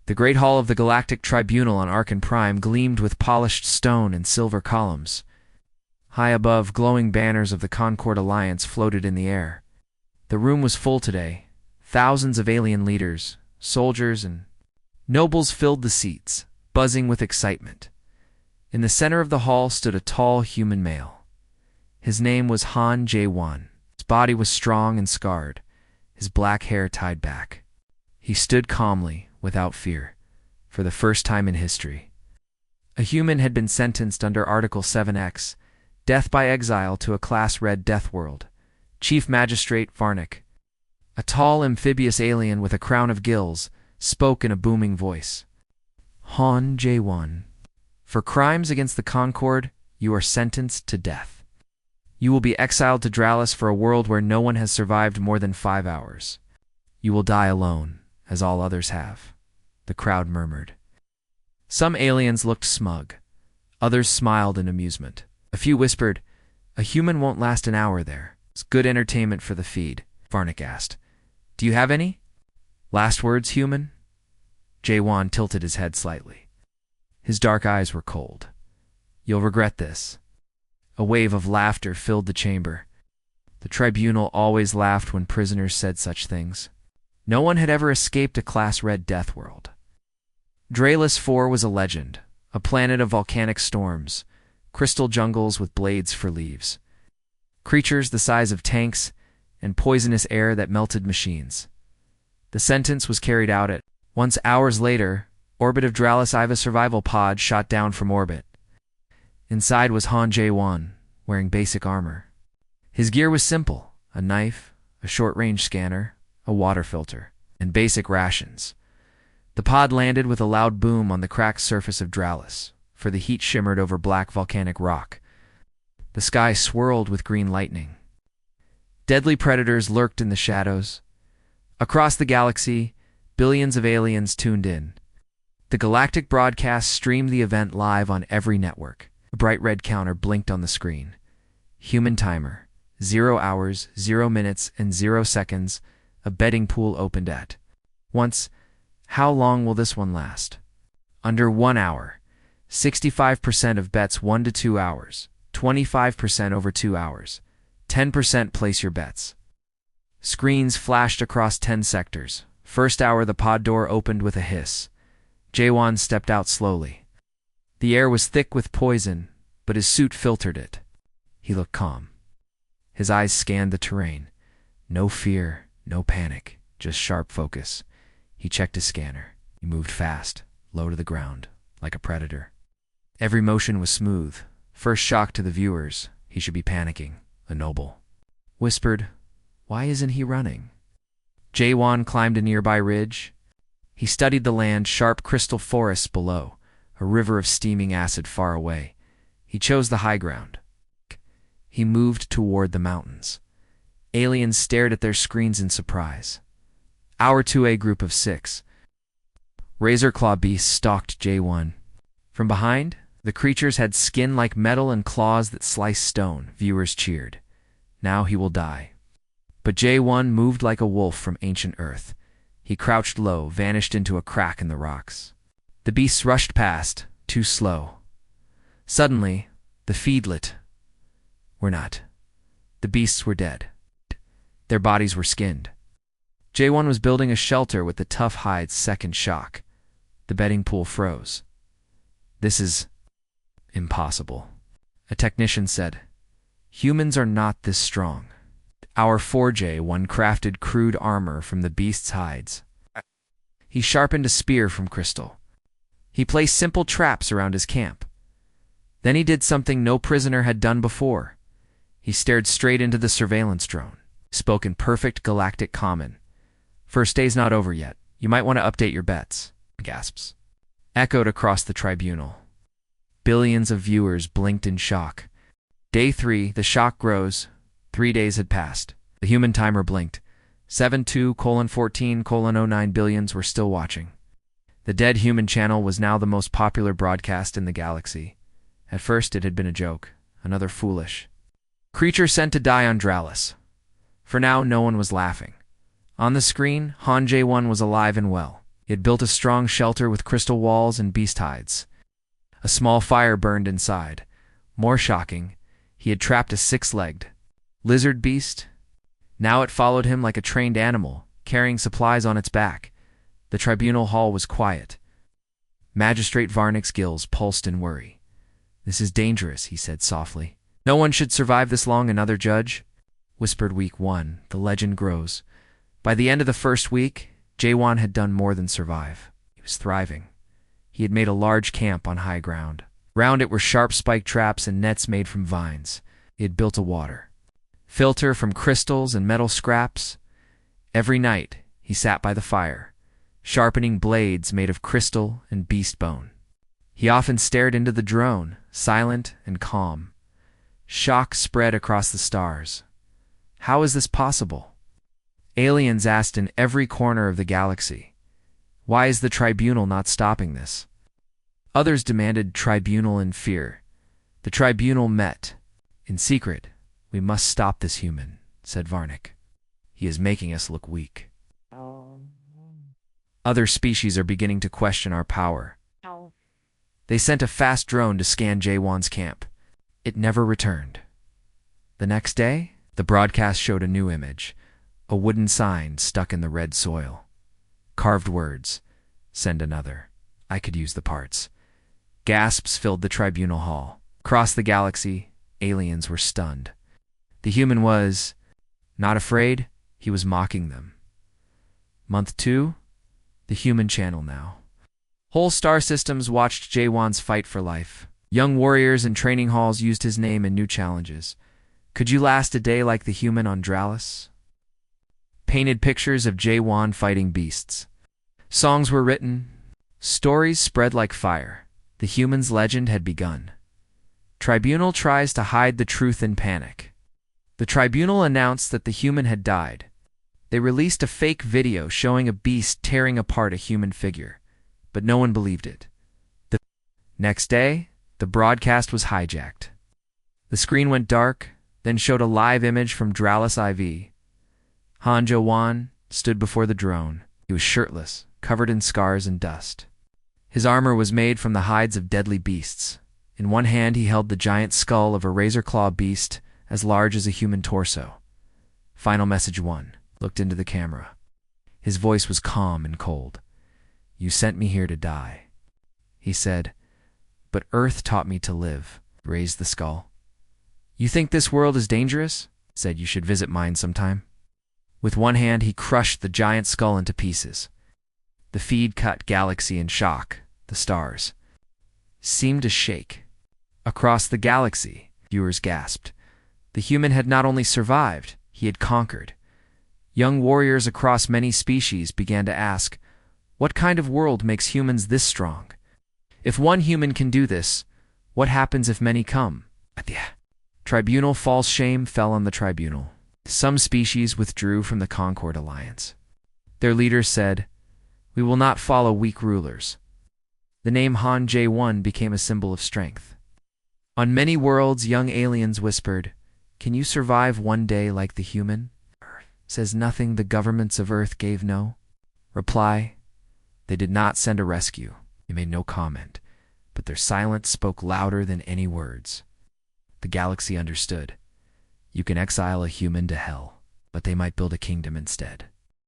The great hall of the Galactic Tribunal on Arkan Prime gleamed with polished stone and silver columns. High above, glowing banners of the Concord Alliance floated in the air. The room was full today. Thousands of alien leaders, soldiers, and nobles filled the seats, buzzing with excitement. In the center of the hall stood a tall human male. His name was Jae-won. His body was strong and scarred, his black hair tied back. He stood calmly, without fear, for the first time in history. A human had been sentenced under Article 7X, death by exile to a Class-Red Deathworld. Chief Magistrate Varnick, a tall amphibious alien with a crown of gills, spoke in a booming voice. Jae-won, for crimes against the Concord, you are sentenced to death. You will be exiled to Dralis for a world where no one has survived more than 5 hours. You will die alone, as all others have, the crowd murmured. Some aliens looked smug. Others smiled in amusement. A few whispered, "A human won't last an hour there. It's good entertainment for the feed," Varnick asked. "Do you have any last words, human?" Jae-won tilted his head slightly. His dark eyes were cold. "You'll regret this." A wave of laughter filled the chamber. The tribunal always laughed when prisoners said such things. No one had ever escaped a Class-Red Deathworld. Dralis 4 was a legend, a planet of volcanic storms, crystal jungles with blades for leaves, creatures the size of tanks, and poisonous air that melted machines. The sentence was carried out at once. Hours later, orbit of Dralis IVA survival pod shot down from orbit. Inside was Jae-won, wearing basic armor. His gear was simple: a knife, a short-range scanner, a water filter, and basic rations. The pod landed with a loud boom on the cracked surface of Dralis, for the heat shimmered over black volcanic rock. The sky swirled with green lightning. Deadly predators lurked in the shadows. Across the galaxy, billions of aliens tuned in. The galactic broadcast streamed the event live on every network. A bright red counter blinked on the screen. Human timer, 0 hours, 0 minutes, and 0 seconds. A betting pool opened at once. How long will this one last? Under 1 hour. 65% of bets 1 to 2 hours. 25% over 2 hours. 10% place your bets. Screens flashed across 10 sectors. First hour, the pod door opened with a hiss. Jae-won stepped out slowly. The air was thick with poison, but his suit filtered it. He looked calm. His eyes scanned the terrain. No fear, no panic, just sharp focus. He checked his scanner. He moved fast, low to the ground, like a predator. Every motion was smooth. First shock to the viewers. He should be panicking. A noble whispered, "Why isn't he running?" Jae-won climbed a nearby ridge. He studied the land, sharp crystal forests below, a river of steaming acid far away. He chose the high ground. He moved toward the mountains. Aliens stared at their screens in surprise. Our 2A group of 6. Razor claw beasts stalked Jae-won. From behind, the creatures had skin like metal and claws that sliced stone. Viewers cheered. Now he will die. But Jae-won moved like a wolf from ancient Earth. He crouched low, vanished into a crack in the rocks. The beasts rushed past, too slow. Suddenly, the feedlet were not. The beasts were dead. Their bodies were skinned. Jae-won was building a shelter with the tough hide's second shock. The betting pool froze. "This is impossible," a technician said. "Humans are not this strong." Our 4J1 crafted crude armor from the beast's hides. He sharpened a spear from crystal. He placed simple traps around his camp. Then he did something no prisoner had done before. He stared straight into the surveillance drone. Spoke in perfect galactic common. "First day's not over yet. You might want to update your bets." Gasps echoed across the tribunal. Billions of viewers blinked in shock. Day 3, the shock grows. 3 days had passed. The human timer blinked. 72:14:09 billions were still watching. The Dead Human channel was now the most popular broadcast in the galaxy. At first it had been a joke, another foolish creature sent to die on Dralis. For now no one was laughing. On the screen, Jae-won was alive and well. He had built a strong shelter with crystal walls and beast hides. A small fire burned inside. More shocking, he had trapped a six-legged lizard beast. Now it followed him like a trained animal, carrying supplies on its back. The tribunal hall was quiet. Magistrate Varnick's gills pulsed in worry. "This is dangerous," he said softly. "No one should survive this long, another judge," whispered week 1. The legend grows. By the end of the first week, Jae-won had done more than survive. He was thriving. He had made a large camp on high ground. Round it were sharp spike traps and nets made from vines. He had built a water filter from crystals and metal scraps. Every night, he sat by the fire, sharpening blades made of crystal and beast bone. He often stared into the drone, silent and calm. Shock spread across the stars. How is this possible? Aliens asked in every corner of the galaxy. Why is the tribunal not stopping this? Others demanded tribunal in fear. The tribunal met. In secret, "We must stop this human," said Varnick. "He is making us look weak. Other species are beginning to question our power." They sent a fast drone to scan Jae-won's camp. It never returned. The next day, the broadcast showed a new image, a wooden sign stuck in the red soil. Carved words, "Send another. I could use the parts." Gasps filled the tribunal hall. Across the galaxy, aliens were stunned. The human was not afraid, he was mocking them. Month 2, the human channel now. Whole star systems watched Jae-won's fight for life. Young warriors in training halls used his name in new challenges. Could you last a day like the human on Dralis? Painted pictures of Jae-won fighting beasts. Songs were written. Stories spread like fire. The human's legend had begun. Tribunal tries to hide the truth in panic. The tribunal announced that the human had died. They released a fake video showing a beast tearing apart a human figure, but no one believed it. The next day, the broadcast was hijacked. The screen went dark, then showed a live image from Dralis IV. Han Jo-won stood before the drone. He was shirtless, covered in scars and dust. His armor was made from the hides of deadly beasts. In one hand he held the giant skull of a razor-claw beast as large as a human torso. Final message 1 looked into the camera. His voice was calm and cold. "You sent me here to die," he said, "but Earth taught me to live." Raised the skull. "You think this world is dangerous?" Said, "You should visit mine sometime." With one hand he crushed the giant skull into pieces. The feed-cut galaxy in shock, the stars, seemed to shake. Across the galaxy, viewers gasped. The human had not only survived, he had conquered. Young warriors across many species began to ask, what kind of world makes humans this strong? If one human can do this, what happens if many come? Tribunal false shame fell on the tribunal. Some species withdrew from the Concord Alliance. Their leaders said, "We will not follow weak rulers." The name Han Jae-won became a symbol of strength. On many worlds, young aliens whispered, "Can you survive one day like the human?" Earth says nothing. The governments of Earth gave no reply. They did not send a rescue. They made no comment. But their silence spoke louder than any words. The galaxy understood. You can exile a human to hell, but they might build a kingdom instead.